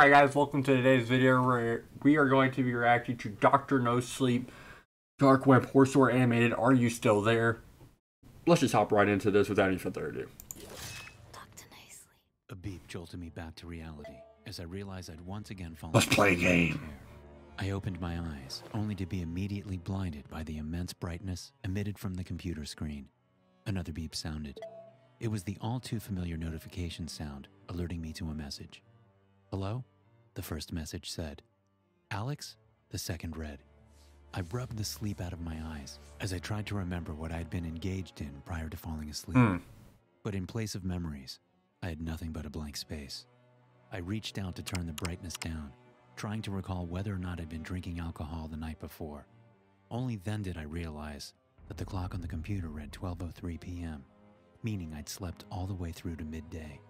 Alright guys, welcome to today's video where we are going to be reacting to Dr.NoSleep, Dark Web Horror Story Animated. Are you still there? Let's just hop right into this without any further ado. A beep jolted me back to reality as I realized I'd once again fallen. Let's play a game. I opened my eyes, only to be immediately blinded by the immense brightness emitted from the computer screen. Another beep sounded. It was the all-too-familiar notification sound, alerting me to a message. "Hello?" the first message said. "Alex?" the second read. I rubbed the sleep out of my eyes as I tried to remember what I had been engaged in prior to falling asleep. But in place of memories, I had nothing but a blank space. I reached out to turn the brightness down, trying to recall whether or not I'd been drinking alcohol the night before. Only then did I realize that the clock on the computer read 12:03 p.m., meaning I'd slept all the way through to midday.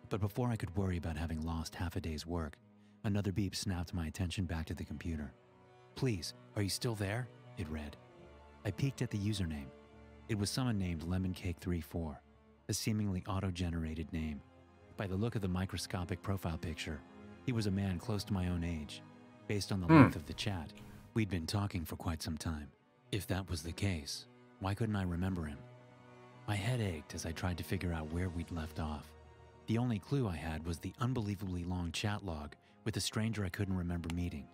But before I could worry about having lost half a day's work, another beep snapped my attention back to the computer. "Please, are you still there?" it read. I peeked at the username. It was someone named LemonCake34, a seemingly auto-generated name. By the look of the microscopic profile picture, he was a man close to my own age. Based on the length of the chat, we'd been talking for quite some time. If that was the case, why couldn't I remember him? My head ached as I tried to figure out where we'd left off. The only clue I had was the unbelievably long chat log with a stranger I couldn't remember meeting.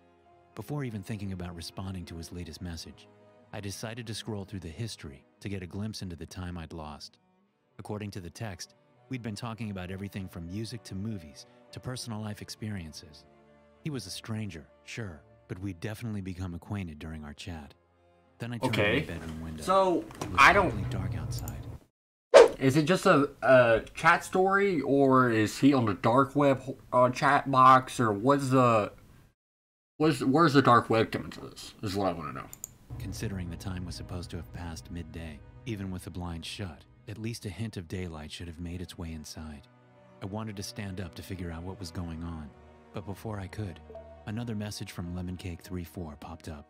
Before even thinking about responding to his latest message, I decided to scroll through the history to get a glimpse into the time I'd lost. According to the text, we'd been talking about everything from music to movies to personal life experiences. He was a stranger, sure, but we'd definitely become acquainted during our chat. Then I turned to my bedroom window. So, it was I don't... totally dark outside. Is it just a chat story, or is he on the dark web chat box, or where's the dark web coming to this? Is what I want to know. Considering the time was supposed to have passed midday, even with the blinds shut, at least a hint of daylight should have made its way inside. I wanted to stand up to figure out what was going on, but before I could, another message from LemonCake34 popped up.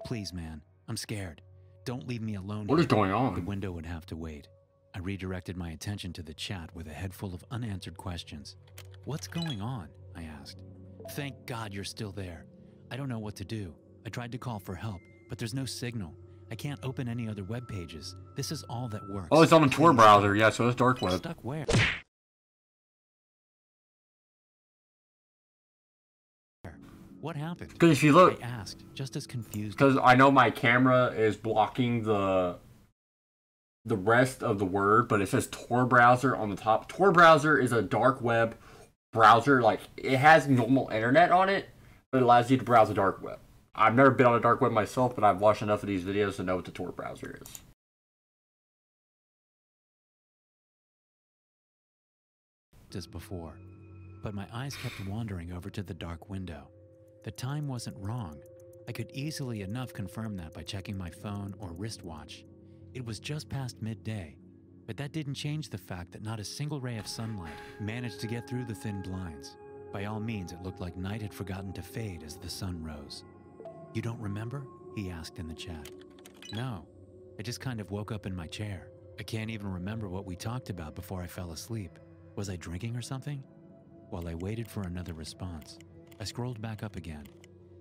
"Please, man, I'm scared. Don't leave me alone. What is going on?" The window would have to wait. I redirected my attention to the chat with a head full of unanswered questions. "What's going on?" I asked. "Thank God you're still there. I don't know what to do. I tried to call for help, but there's no signal. I can't open any other web pages. This is all that works." Oh, it's on the Tor browser. Yeah, so it's dark web. Stuck where? What happened? Because if you look, I asked, just as confused. because I know my camera is blocking the rest of the word, but it says Tor browser on the top. Tor browser is a dark web browser. Like, it has normal internet on it, but it allows you to browse the dark web. I've never been on the dark web myself, but I've watched enough of these videos to know what the Tor browser is. As before, but my eyes kept wandering over to the dark window. The time wasn't wrong. I could easily enough confirm that by checking my phone or wristwatch. It was just past midday, but that didn't change the fact that not a single ray of sunlight managed to get through the thin blinds. By all means, it looked like night had forgotten to fade as the sun rose. "You don't remember?" he asked in the chat. "No, I just kind of woke up in my chair. I can't even remember what we talked about before I fell asleep. Was I drinking or something?" While I waited for another response, I scrolled back up again.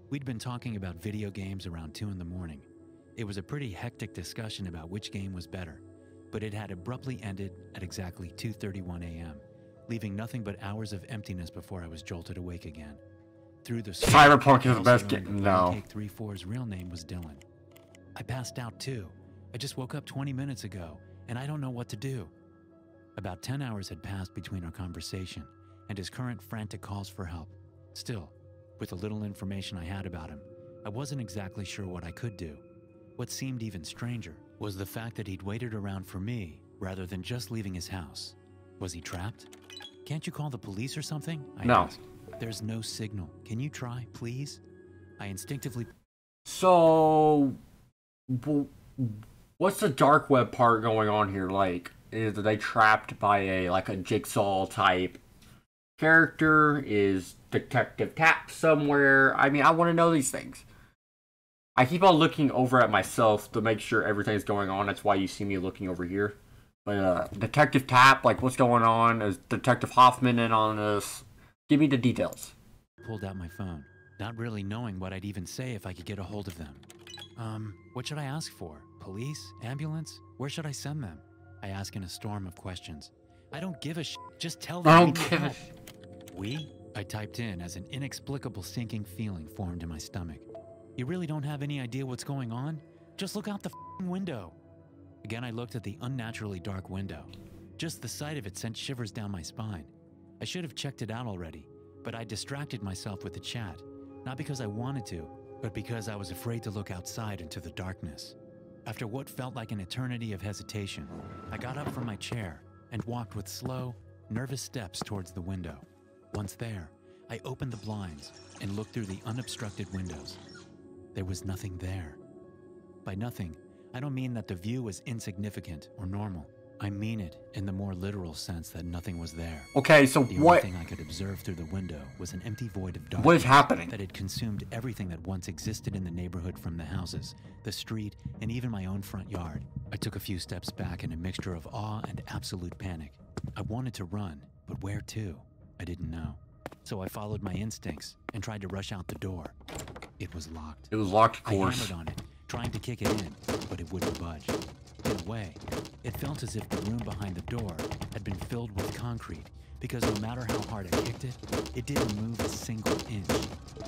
We'd been talking about video games around 2 in the morning. It was a pretty hectic discussion about which game was better, but it had abruptly ended at exactly 2:31 a.m., leaving nothing but hours of emptiness before I was jolted awake again. Through the Cyberpunk is the best game. No. Cake34's real name was Dylan. "I passed out too. I just woke up 20 minutes ago, and I don't know what to do." About 10 hours had passed between our conversation and his current frantic calls for help. Still, with the little information I had about him, I wasn't exactly sure what I could do. What seemed even stranger was the fact that he'd waited around for me rather than just leaving his house. Was he trapped? "Can't you call the police or something?" I asked. "There's no signal. Can you try, please?" I instinctively... So, what's the dark web part going on here? Like, is they trapped by a Jigsaw type character? Is Detective Tap somewhere? I mean, I want to know these things. I keep on looking over at myself to make sure everything's going on. That's why you see me looking over here. But Detective Tap, like, what's going on? Is Detective Hoffman in on this? Give me the details. pulled out my phone, not really knowing what I'd even say if I could get a hold of them. What should I ask for? Police? Ambulance? Where should I send them? I ask in a storm of questions. I don't give a just tell them we need help. We? I typed in as an inexplicable sinking feeling formed in my stomach. You really don't have any idea what's going on? Just look out the window. Again, I looked at the unnaturally dark window. Just the sight of it sent shivers down my spine. I should have checked it out already, but I distracted myself with the chat, not because I wanted to, but because I was afraid to look outside into the darkness. After what felt like an eternity of hesitation, I got up from my chair and walked with slow, nervous steps towards the window. Once there, I opened the blinds and looked through the unobstructed windows. There was nothing there. By nothing, I don't mean that the view was insignificant or normal. I mean it in the more literal sense that nothing was there. Okay, so the what? The only thing I could observe through the window was an empty void of darkness. What is happening? That had consumed everything that once existed in the neighborhood, from the houses, the street, and even my own front yard. I took a few steps back in a mixture of awe and absolute panic. I wanted to run, but where to? I didn't know. So I followed my instincts and tried to rush out the door. It was locked. It was locked, of course. I hammered on it, trying to kick it in, but it wouldn't budge. In a way, it felt as if the room behind the door had been filled with concrete, because no matter how hard I kicked it, it didn't move a single inch.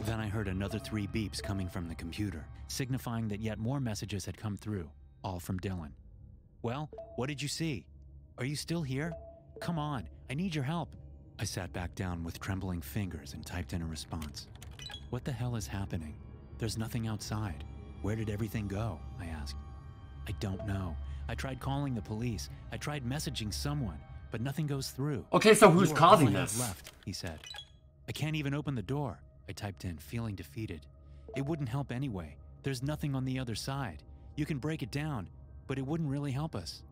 Then I heard another 3 beeps coming from the computer, signifying that yet more messages had come through, all from Dylan. Well, what did you see? Are you still here? Come on, I need your help. I sat back down with trembling fingers and typed in a response. What the hell is happening? There's nothing outside. Where did everything go? I asked. I don't know. I tried calling the police. I tried messaging someone, but nothing goes through. Okay, so who's causing this? Left, he said. I can't even open the door, I typed in, feeling defeated. It wouldn't help anyway. There's nothing on the other side. You can break it down, but it wouldn't really help us.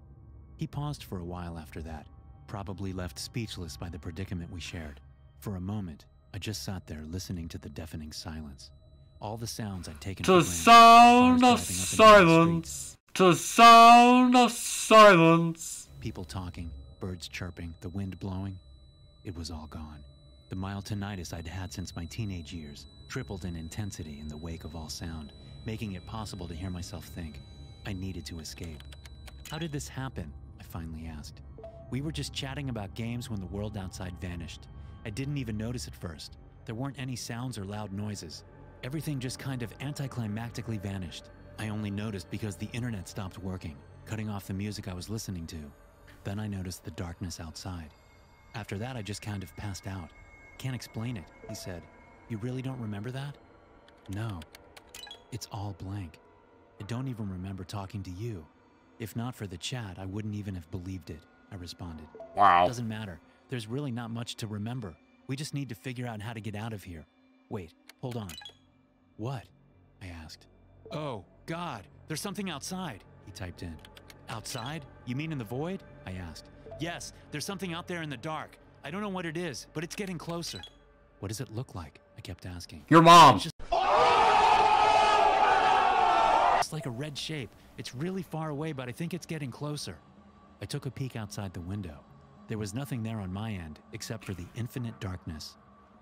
He paused for a while after that, probably left speechless by the predicament we shared. For a moment, I just sat there listening to the deafening silence. All the sounds I'd taken to sound of silence. To sound of silence. People talking, birds chirping, the wind blowing. It was all gone. The mild tinnitus I'd had since my teenage years tripled in intensity in the wake of all sound, making it possible to hear myself think. I needed to escape. How did this happen? I finally asked. We were just chatting about games when the world outside vanished. I didn't even notice at first. There weren't any sounds or loud noises. Everything just kind of anticlimactically vanished. I only noticed because the internet stopped working, cutting off the music I was listening to. Then I noticed the darkness outside. After that, I just kind of passed out. Can't explain it, he said. You really don't remember that? No. It's all blank. I don't even remember talking to you. If not for the chat, I wouldn't even have believed it, I responded. Wow. Doesn't matter. There's really not much to remember. We just need to figure out how to get out of here. Wait, hold on. What? I asked. Oh, God, there's something outside, he typed in. Outside? You mean in the void? I asked. Yes, there's something out there in the dark. I don't know what it is, but it's getting closer. What does it look like? I kept asking. Your mom. It's like a red shape. It's really far away, but I think it's getting closer. I took a peek outside the window. There was nothing there on my end, except for the infinite darkness.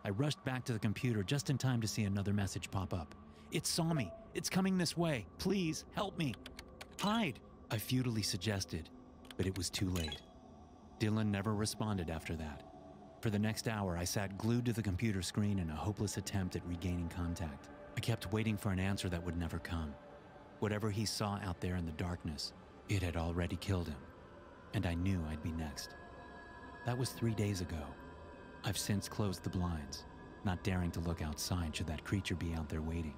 I rushed back to the computer just in time to see another message pop up. It saw me. It's coming this way. Please, help me. Hide, I futilely suggested, but it was too late. Dylan never responded after that. For the next hour, I sat glued to the computer screen in a hopeless attempt at regaining contact. I kept waiting for an answer that would never come. Whatever he saw out there in the darkness, it had already killed him, and I knew I'd be next. That was 3 days ago. I've since closed the blinds, not daring to look outside should that creature be out there waiting.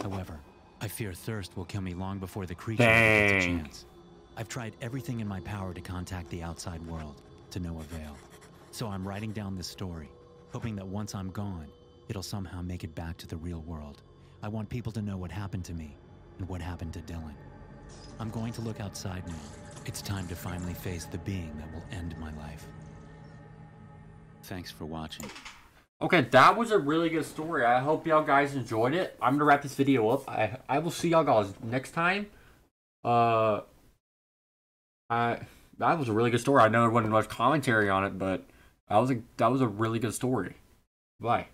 However, I fear thirst will kill me long before the creature gets a chance. I've tried everything in my power to contact the outside world, to no avail. So I'm writing down this story, hoping that once I'm gone, it'll somehow make it back to the real world. I want people to know what happened to me and what happened to Dylan. I'm going to look outside now. It's time to finally face the being that will end my life. Thanks for watching. Okay, that was a really good story. I hope y'all guys enjoyed it. I'm gonna wrap this video up. I will see y'all guys next time. That was a really good story. I know there wasn't much commentary on it, but that was a really good story. Bye.